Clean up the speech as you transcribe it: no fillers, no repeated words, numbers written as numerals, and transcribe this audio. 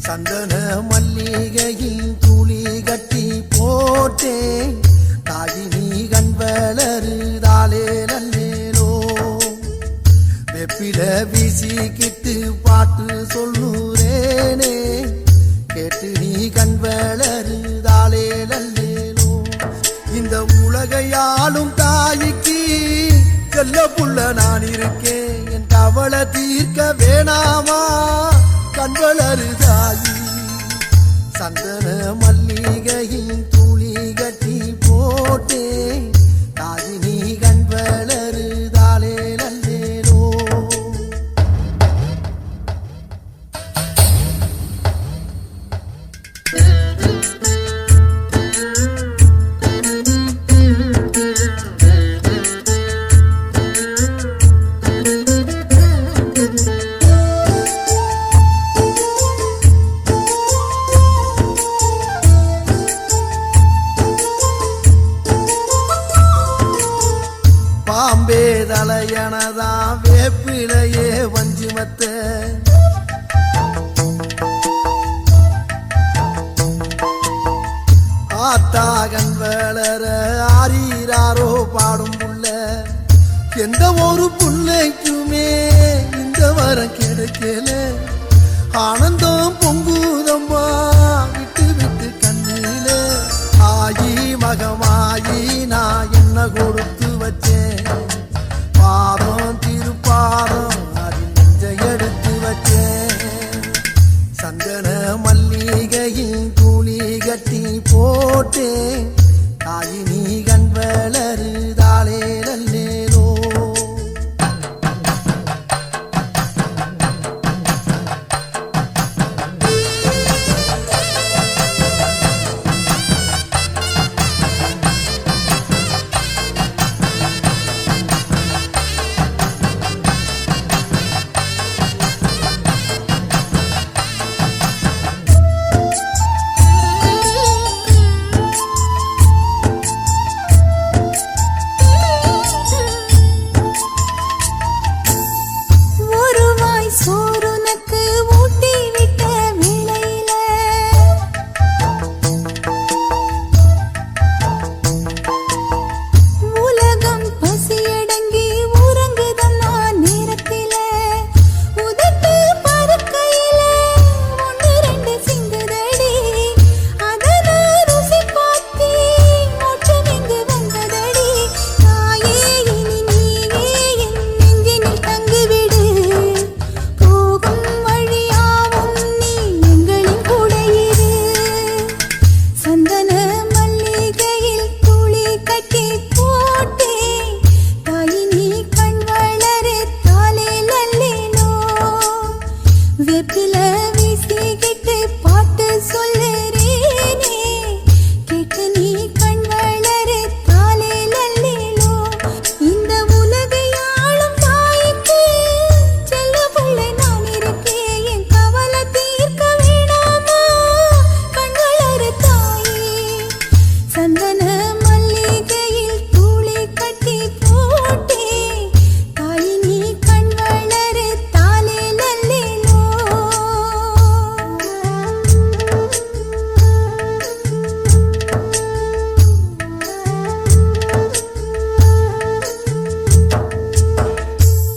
சந்தன மல்லிகையில் துளி கட்டி போட்டேன் தாயினி கண் வளருதாலே நல்லேலோ வெப்பில வீசிக்கிட்டு பாட்டு சொல்லுறேனே கேட்டு நீ கண் வளருதாலே நல்லேலோ இந்த உலகையாளும் தாய்க்கு செல்ல புள்ள நான் இருக்கேன் என் கவலை தீர்க்க வேணாமா கண் வளருதாயி சந்தன மல்லிகையின் துளி கட்டி போட்டே தாயினி கண் வளருதாலே நல்லேலோ பாம்பே தலையனதா வேப்பிலையே வஞ்சிமத்த ஆத்தாகன் வளர ஆரீராரோ பாடும் புள்ள எந்த ஒரு புள்ளைக்குமே இந்த வரம் கிடைக்கல ஆனந்தம் பொங்குதம்மா விட்டு விட்டு கண்ணில ஆயி மகமாயி நான் என்ன கொடுத்து வச்சேன் பாதம் திருப்பாதம் அதில் நெஞ்ச எடுத்து வச்சேன் சந்தன மல்லிகையில் துளி கட்டி போட்டேன் தாயினி கண் வளருதாலே நல்லேலோ சந்தன